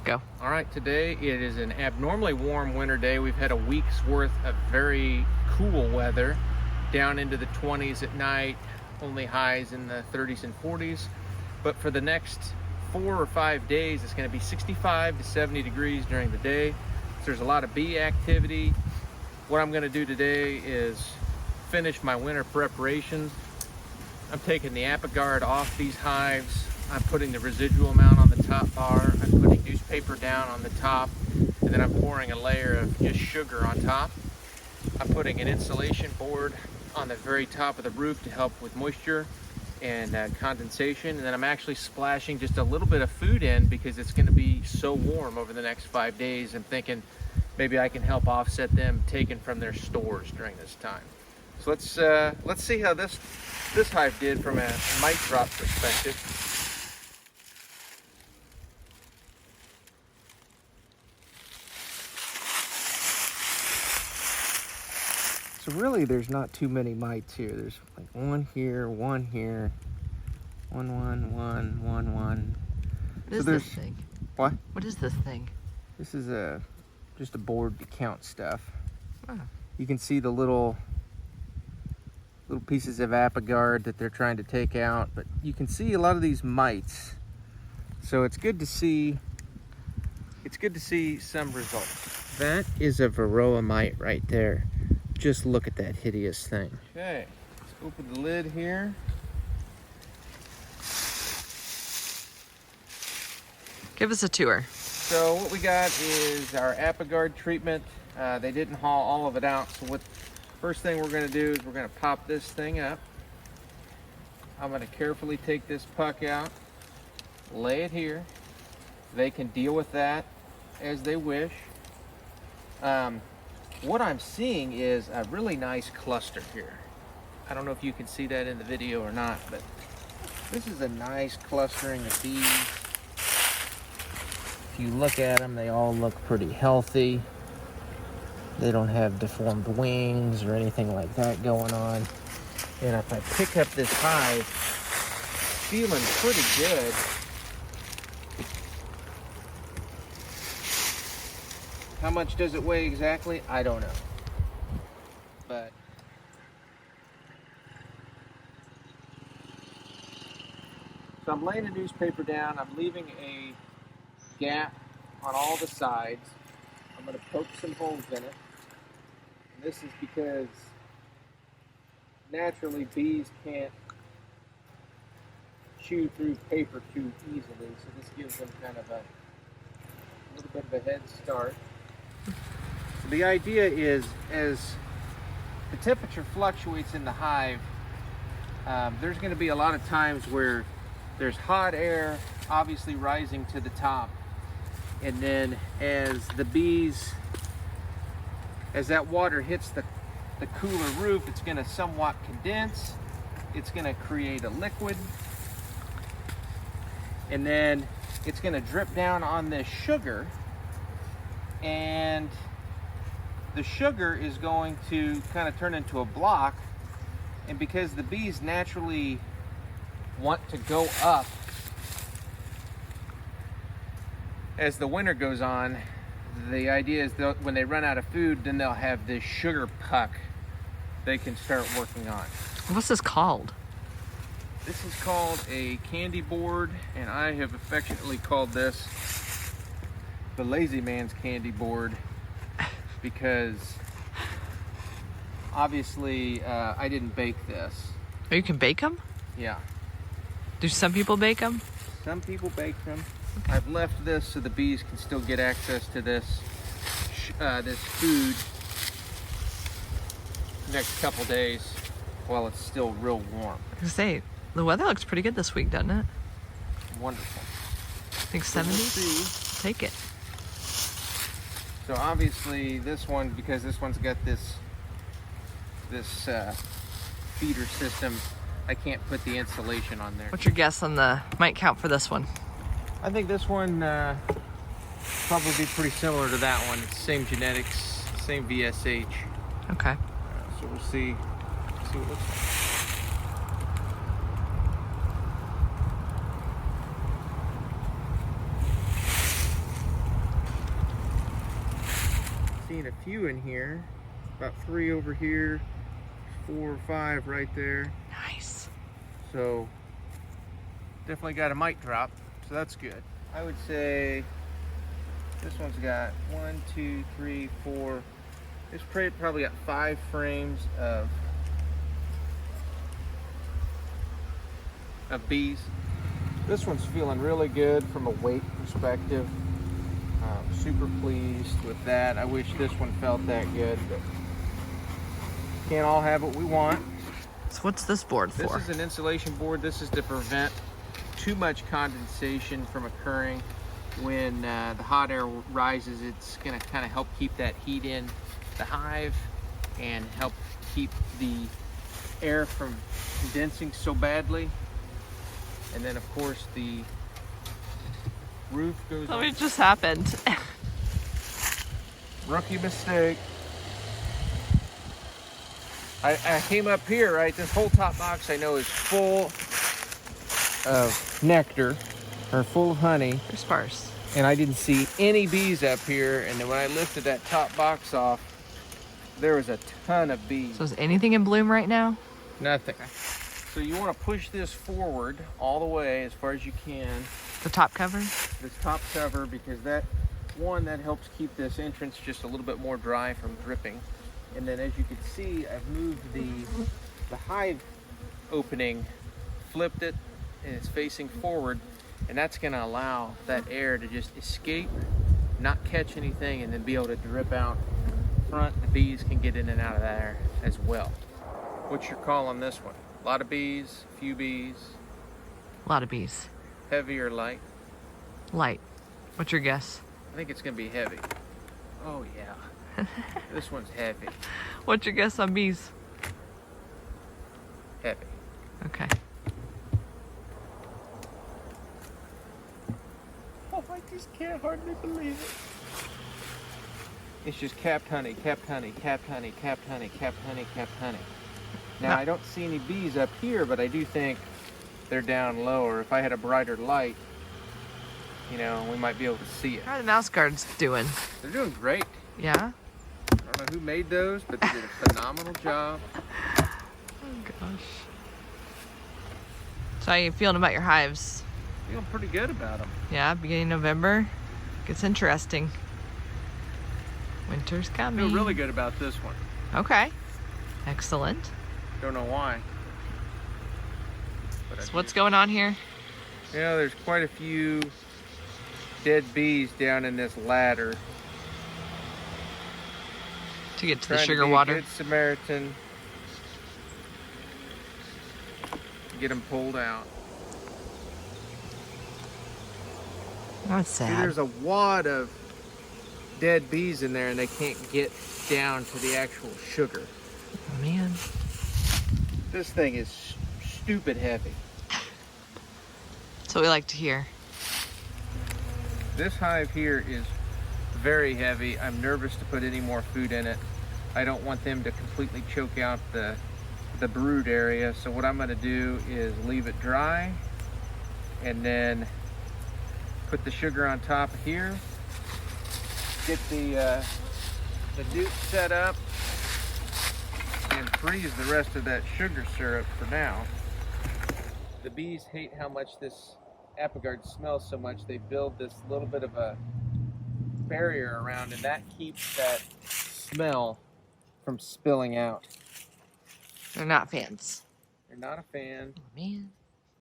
Go. All right, today it is an abnormally warm winter day. We've had a week's worth of very cool weather, down into the 20s at night, only highs in the 30s and 40s. But for the next 4 or 5 days, it's going to be 65 to 70 degrees during the day. So there's a lot of bee activity. What I'm going to do today is finish my winter preparations. I'm taking the ApiGuard off these hives. I'm putting the residual amount on the top bar. I'm putting newspaper down on the top, and then I'm pouring a layer of just sugar on top. I'm putting an insulation board on the very top of the roof to help with moisture and condensation, and then I'm actually splashing just a little bit of food in because it's going to be so warm over the next 5 days. I'm thinking maybe I can help offset them taken from their stores during this time. So let's see how this hive did from a mite drop perspective. So really, there's not too many mites here. There's like one here, one. What is this thing? What? What is this thing? This is just a board to count stuff. Oh. You can see the little pieces of ApiGuard that they're trying to take out, but you can see a lot of these mites. So it's good to see some results. That is a varroa mite right there. Just look at that hideous thing. Okay, let's open the lid here. Give us a tour. So what we got is our ApiGuard treatment. They didn't haul all of it out, so first thing we're going to do is we're going to pop this thing up. I'm going to carefully take this puck out, lay it here. They can deal with that as they wish. What I'm seeing is a really nice cluster here. I don't know if you can see that in the video or not, but this is a nice clustering of bees. If you look at them, they all look pretty healthy. They don't have deformed wings or anything like that going on. And if I pick up this hive, feeling pretty good. How much does it weigh exactly? I don't know. But so I'm laying a newspaper down. I'm leaving a gap on all the sides. I'm going to poke some holes in it. And this is because naturally bees can't chew through paper too easily. So this gives them kind of a little bit of a head start. So the idea is, as the temperature fluctuates in the hive, there's going to be a lot of times where there's hot air obviously rising to the top, and then as that water hits the cooler roof, it's going to somewhat condense. It's going to create a liquid, and then it's going to drip down on this sugar, and the sugar is going to kind of turn into a block. And because the bees naturally want to go up as the winter goes on, the idea is that when they run out of food, then they'll have this sugar puck they can start working on. What's this called? This is called a candy board, and I have affectionately called this the lazy man's candy board, because obviously I didn't bake this. Oh, you can bake them? Yeah. Do some people bake them? Some people bake them. Okay. I've left this so the bees can still get access to this food next couple days while it's still real warm. I was gonna say, the weather looks pretty good this week, doesn't it? Wonderful. I think 70s. Take it. So obviously this one, because this one's got this feeder system, I can't put the insulation on there. What's your guess on the mite count for this one? I think this one probably be pretty similar to that one. It's same genetics, same VSH. Okay. So we'll see what it looks like. seeing a few in here. About 3 over here, 4 or 5 right there. Nice. So definitely got a mite drop, so that's good. I would say this one's got 1, 2, 3, 4. It's probably got 5 frames of bees. This one's feeling really good from a weight perspective. Super pleased with that. I wish this one felt that good, but can't all have what we want. So what's this board for? This is an insulation board. This is to prevent too much condensation from occurring. When the hot air rises, it's going to kind of help keep that heat in the hive and help keep the air from condensing so badly. And then of course the roof goes Oh, on. it just happened. Rookie mistake. I came up here, right? This whole top box I know is full of nectar, or full of honey. They're sparse. And I didn't see any bees up here. And then when I lifted that top box off, there was a ton of bees. So is anything in bloom right now? Nothing. So you want to push this forward all the way as far as you can. The top cover? This top cover, because that helps keep this entrance just a little bit more dry from dripping. And then as you can see, I've moved the hive opening, flipped it, and it's facing forward. And that's going to allow that air to just escape, not catch anything, and then be able to drip out front. The bees can get in and out of there as well. What's your call on this one? A lot of bees, few bees, A lot of bees. heavy or light? Light. What's your guess? I think it's going to be heavy. Oh yeah. This one's heavy. What's your guess on bees? Heavy. Okay. Oh, I just can't hardly believe it. It's just capped honey, capped honey, capped honey, capped honey, capped honey, capped honey. Now, I don't see any bees up here, but I do think they're down lower. If I had a brighter light, you know, we might be able to see it. How are the mouse guards doing? They're doing great. Yeah? I don't know who made those, but they did a phenomenal job. Oh gosh. So how you feeling about your hives? Feeling pretty good about them. Yeah, beginning of November. Gets interesting. Winter's coming. Feel really good about this one. Okay. Excellent. Don't know why. But So what's going on here? You know, there's quite a few dead bees down in this ladder. To get to the Trying sugar to be a water. good Samaritan. Get them pulled out. That's See, sad. there's a wad of dead bees in there and they can't get down to the actual sugar. Oh, man. This thing is stupid heavy. That's what we like to hear. This hive here is very heavy. I'm nervous to put any more food in it. I don't want them to completely choke out the brood area. So what I'm gonna do is leave it dry and then put the sugar on top of here. Get the newt set up and freeze the rest of that sugar syrup for now. The bees hate how much this Apogard smells so much. They build this little bit of a barrier around, and that keeps that smell from spilling out. They're not fans. They're not a fan. Oh, man.